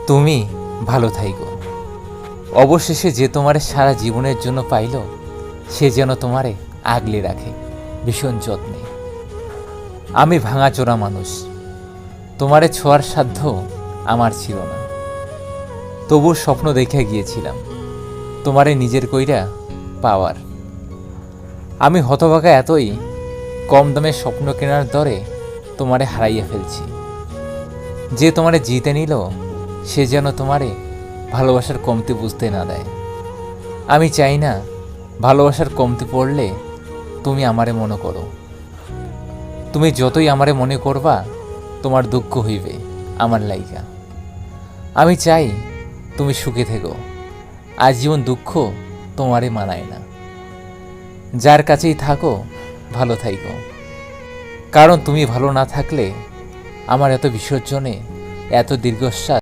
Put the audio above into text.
তুমি ভালো থাইকো। অবশেষে যে তোমারে সারা জীবনের জন্য পাইল, সে যেন তোমারে আগলে রাখে ভীষণ যত্নে। আমি ভাঙাচোরা মানুষ, তোমারে ছোঁয়ার সাধ্য আমার ছিল না। তবু স্বপ্ন দেখে গিয়েছিলাম তোমারে নিজের কইরা পাওয়ার। আমি হতভাগা এতই, কম দামে স্বপ্ন কেনার দরে তোমারে হারাইয়া ফেলছি। যে তোমারে জিতে নিল, সে যেন তোমারে ভালোবাসার কমতি বুঝতে না দেয়। আমি চাই না ভালোবাসার কমতি পড়লে তুমি আমারে মনে করো। তুমি যতই আমারে মনে করবা, তোমার দুঃখ হইবে আমার লাইগা। আমি চাই তুমি সুখে থেকো, আজীবন দুঃখ তোমারে মানায় না। যার কাছেই থাকো ভালো থাইকো, কারণ তুমি ভালো না থাকলে আমার এত বিসর্জনে, এত দীর্ঘশ্বাস